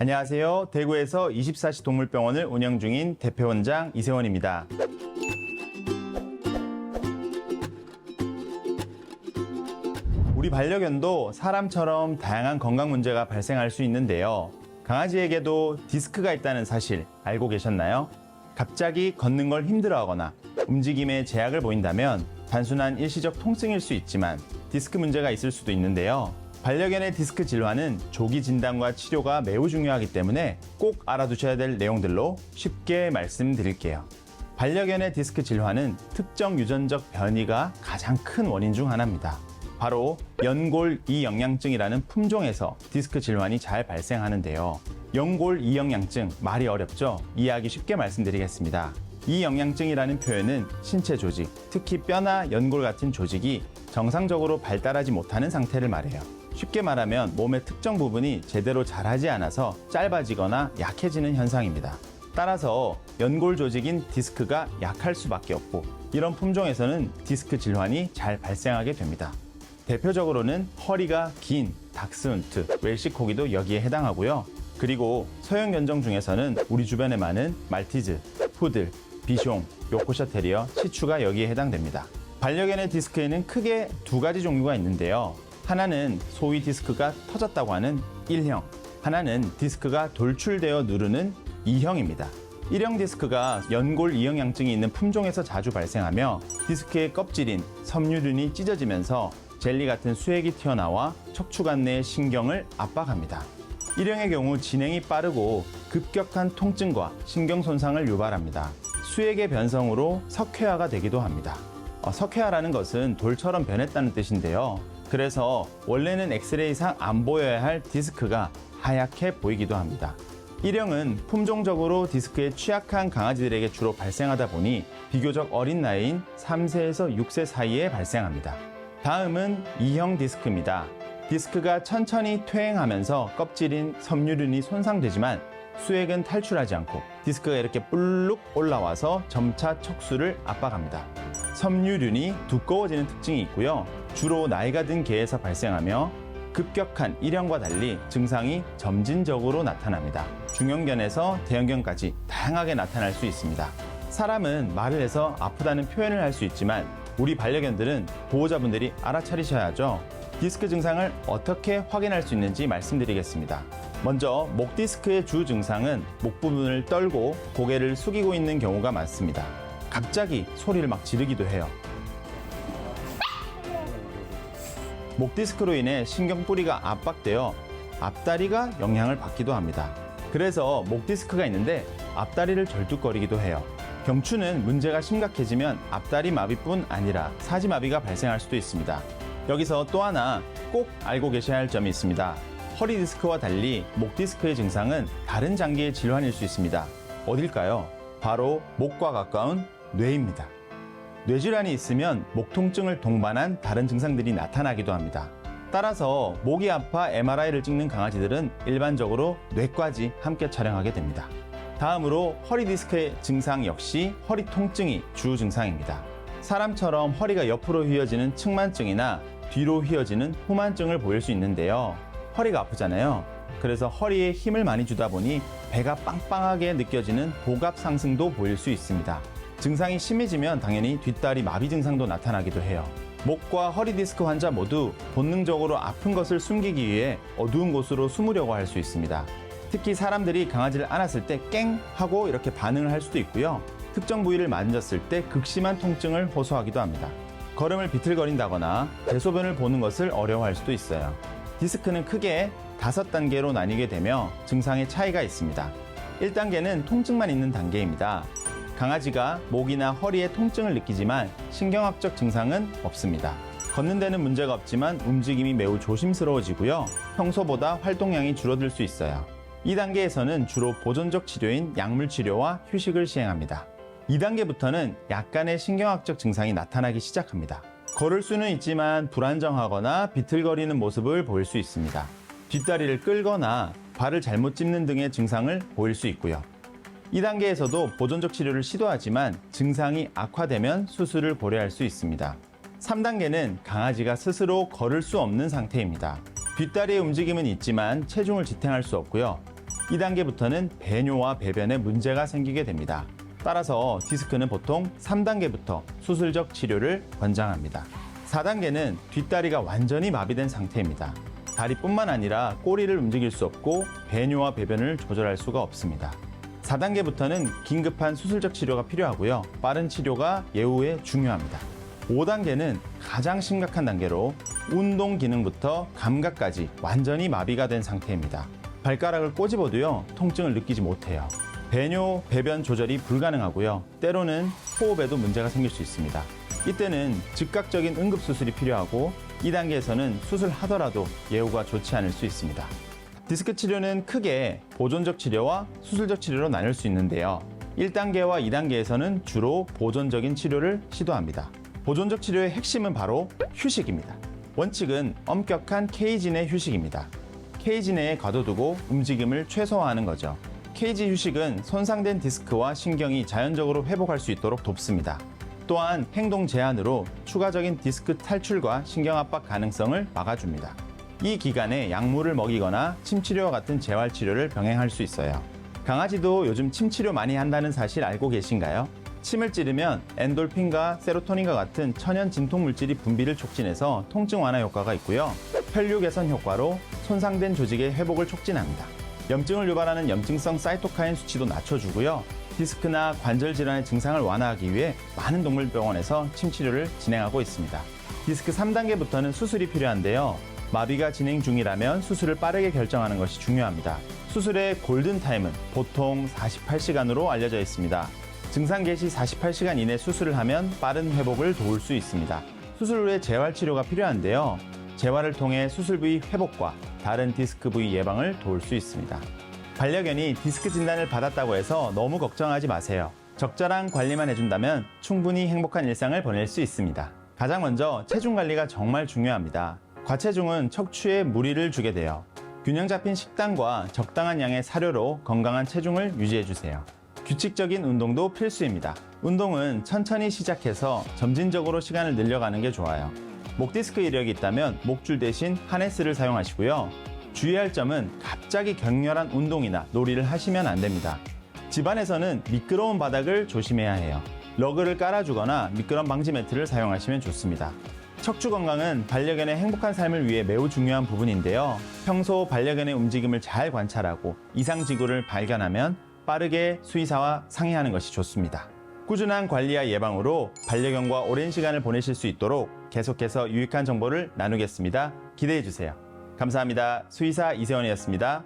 안녕하세요. 대구에서 24시 동물병원을 운영 중인 대표원장 이세원입니다. 우리 반려견도 사람처럼 다양한 건강 문제가 발생할 수 있는데요. 강아지에게도 디스크가 있다는 사실 알고 계셨나요? 갑자기 걷는 걸 힘들어하거나 움직임에 제약을 보인다면 단순한 일시적 통증일 수 있지만 디스크 문제가 있을 수도 있는데요. 반려견의 디스크 질환은 조기 진단과 치료가 매우 중요하기 때문에 꼭 알아두셔야 될 내용들로 쉽게 말씀드릴게요. 반려견의 디스크 질환은 특정 유전적 변이가 가장 큰 원인 중 하나입니다. 바로 연골 이영양증이라는 품종에서 디스크 질환이 잘 발생하는데요. 연골 이영양증, 말이 어렵죠? 이해하기 쉽게 말씀드리겠습니다. 이영양증이라는 표현은 신체 조직, 특히 뼈나 연골 같은 조직이 정상적으로 발달하지 못하는 상태를 말해요. 쉽게 말하면 몸의 특정 부분이 제대로 자라지 않아서 짧아지거나 약해지는 현상입니다. 따라서 연골 조직인 디스크가 약할 수밖에 없고, 이런 품종에서는 디스크 질환이 잘 발생하게 됩니다. 대표적으로는 허리가 긴 닥스훈트, 웰시코기도 여기에 해당하고요. 그리고 서양 견종 중에서는 우리 주변에 많은 말티즈, 푸들, 비숑, 요코샤 테리어, 시추가 여기에 해당됩니다. 반려견의 디스크에는 크게 두 가지 종류가 있는데요. 하나는 소위 디스크가 터졌다고 하는 1형, 하나는 디스크가 돌출되어 누르는 2형입니다. 1형 디스크가 연골 이영양증이 있는 품종에서 자주 발생하며 디스크의 껍질인 섬유륜이 찢어지면서 젤리 같은 수액이 튀어나와 척추관 내의 신경을 압박합니다. 1형의 경우 진행이 빠르고 급격한 통증과 신경 손상을 유발합니다. 수액의 변성으로 석회화가 되기도 합니다. 석회화라는 것은 돌처럼 변했다는 뜻인데요. 그래서 원래는 엑스레이상 안 보여야 할 디스크가 하얗게 보이기도 합니다. 1형은 품종적으로 디스크에 취약한 강아지들에게 주로 발생하다 보니 비교적 어린 나이인 3세에서 6세 사이에 발생합니다. 다음은 2형 디스크입니다. 디스크가 천천히 퇴행하면서 껍질인 섬유륜이 손상되지만 수액은 탈출하지 않고 디스크가 이렇게 뿔룩 올라와서 점차 척수를 압박합니다. 섬유륜이 두꺼워지는 특징이 있고요. 주로 나이가 든 개에서 발생하며 급격한 1형과 달리 증상이 점진적으로 나타납니다. 중형견에서 대형견까지 다양하게 나타날 수 있습니다. 사람은 말을 해서 아프다는 표현을 할 수 있지만 우리 반려견들은 보호자분들이 알아차리셔야죠. 디스크 증상을 어떻게 확인할 수 있는지 말씀드리겠습니다. 먼저 목 디스크의 주 증상은 목 부분을 떨고 고개를 숙이고 있는 경우가 많습니다. 갑자기 소리를 막 지르기도 해요. 목 디스크로 인해 신경뿌리가 압박되어 앞다리가 영향을 받기도 합니다. 그래서 목 디스크가 있는데 앞다리를 절뚝거리기도 해요. 경추는 문제가 심각해지면 앞다리 마비뿐 아니라 사지마비가 발생할 수도 있습니다. 여기서 또 하나 꼭 알고 계셔야 할 점이 있습니다. 허리 디스크와 달리 목 디스크의 증상은 다른 장기의 질환일 수 있습니다. 어딜까요? 바로 목과 가까운 뇌입니다. 뇌질환이 있으면 목 통증을 동반한 다른 증상들이 나타나기도 합니다. 따라서 목이 아파 MRI를 찍는 강아지들은 일반적으로 뇌까지 함께 촬영하게 됩니다. 다음으로 허리 디스크의 증상 역시 허리 통증이 주 증상입니다. 사람처럼 허리가 옆으로 휘어지는 측만증이나 뒤로 휘어지는 후만증을 보일 수 있는데요. 허리가 아프잖아요. 그래서 허리에 힘을 많이 주다 보니 배가 빵빵하게 느껴지는 복압 상승도 보일 수 있습니다. 증상이 심해지면 당연히 뒷다리 마비 증상도 나타나기도 해요. 목과 허리 디스크 환자 모두 본능적으로 아픈 것을 숨기기 위해 어두운 곳으로 숨으려고 할 수 있습니다. 특히 사람들이 강아지를 안았을 때 깽 하고 이렇게 반응을 할 수도 있고요. 특정 부위를 만졌을 때 극심한 통증을 호소하기도 합니다. 걸음을 비틀거린다거나 대소변을 보는 것을 어려워할 수도 있어요. 디스크는 크게 5단계로 나뉘게 되며 증상의 차이가 있습니다. 1단계는 통증만 있는 단계입니다. 강아지가 목이나 허리에 통증을 느끼지만 신경학적 증상은 없습니다. 걷는 데는 문제가 없지만 움직임이 매우 조심스러워지고요. 평소보다 활동량이 줄어들 수 있어요. 2단계에서는 주로 보존적 치료인 약물 치료와 휴식을 시행합니다. 2단계부터는 약간의 신경학적 증상이 나타나기 시작합니다. 걸을 수는 있지만 불안정하거나 비틀거리는 모습을 보일 수 있습니다. 뒷다리를 끌거나 발을 잘못 짚는 등의 증상을 보일 수 있고요. 2단계에서도 보존적 치료를 시도하지만 증상이 악화되면 수술을 고려할 수 있습니다. 3단계는 강아지가 스스로 걸을 수 없는 상태입니다. 뒷다리의 움직임은 있지만 체중을 지탱할 수 없고요. 2단계부터는 배뇨와 배변에 문제가 생기게 됩니다. 따라서 디스크는 보통 3단계부터 수술적 치료를 권장합니다. 4단계는 뒷다리가 완전히 마비된 상태입니다. 다리뿐만 아니라 꼬리를 움직일 수 없고 배뇨와 배변을 조절할 수가 없습니다. 4단계부터는 긴급한 수술적 치료가 필요하고요. 빠른 치료가 예후에 중요합니다. 5단계는 가장 심각한 단계로 운동 기능부터 감각까지 완전히 마비가 된 상태입니다. 발가락을 꼬집어도요, 통증을 느끼지 못해요. 배뇨, 배변 조절이 불가능하고요. 때로는 호흡에도 문제가 생길 수 있습니다. 이때는 즉각적인 응급수술이 필요하고 2단계에서는 수술하더라도 예후가 좋지 않을 수 있습니다. 디스크 치료는 크게 보존적 치료와 수술적 치료로 나눌 수 있는데요. 1단계와 2단계에서는 주로 보존적인 치료를 시도합니다. 보존적 치료의 핵심은 바로 휴식입니다. 원칙은 엄격한 케이지 내 휴식입니다. 케이지 내에 가둬두고 움직임을 최소화하는 거죠. 케이지 휴식은 손상된 디스크와 신경이 자연적으로 회복할 수 있도록 돕습니다. 또한 행동 제한으로 추가적인 디스크 탈출과 신경 압박 가능성을 막아줍니다. 이 기간에 약물을 먹이거나 침치료와 같은 재활치료를 병행할 수 있어요. 강아지도 요즘 침치료 많이 한다는 사실 알고 계신가요? 침을 찌르면 엔돌핀과 세로토닌과 같은 천연 진통 물질이 분비를 촉진해서 통증 완화 효과가 있고요. 혈류 개선 효과로 손상된 조직의 회복을 촉진합니다. 염증을 유발하는 염증성 사이토카인 수치도 낮춰주고요. 디스크나 관절 질환의 증상을 완화하기 위해 많은 동물병원에서 침치료를 진행하고 있습니다. 디스크 3단계부터는 수술이 필요한데요. 마비가 진행 중이라면 수술을 빠르게 결정하는 것이 중요합니다. 수술의 골든타임은 보통 48시간으로 알려져 있습니다. 증상 개시 48시간 이내 수술을 하면 빠른 회복을 도울 수 있습니다. 수술 후에 재활치료가 필요한데요. 재활을 통해 수술 부위 회복과 다른 디스크 부위 예방을 도울 수 있습니다. 반려견이 디스크 진단을 받았다고 해서 너무 걱정하지 마세요. 적절한 관리만 해준다면 충분히 행복한 일상을 보낼 수 있습니다. 가장 먼저 체중 관리가 정말 중요합니다. 과체중은 척추에 무리를 주게 돼요. 균형 잡힌 식단과 적당한 양의 사료로 건강한 체중을 유지해주세요. 규칙적인 운동도 필수입니다. 운동은 천천히 시작해서 점진적으로 시간을 늘려가는 게 좋아요. 목 디스크 이력이 있다면 목줄 대신 하네스를 사용하시고요. 주의할 점은 갑자기 격렬한 운동이나 놀이를 하시면 안 됩니다. 집안에서는 미끄러운 바닥을 조심해야 해요. 러그를 깔아주거나 미끄럼 방지 매트를 사용하시면 좋습니다. 척추 건강은 반려견의 행복한 삶을 위해 매우 중요한 부분인데요. 평소 반려견의 움직임을 잘 관찰하고 이상 징후를 발견하면 빠르게 수의사와 상의하는 것이 좋습니다. 꾸준한 관리와 예방으로 반려견과 오랜 시간을 보내실 수 있도록 계속해서 유익한 정보를 나누겠습니다. 기대해 주세요. 감사합니다. 수의사 이세원이었습니다.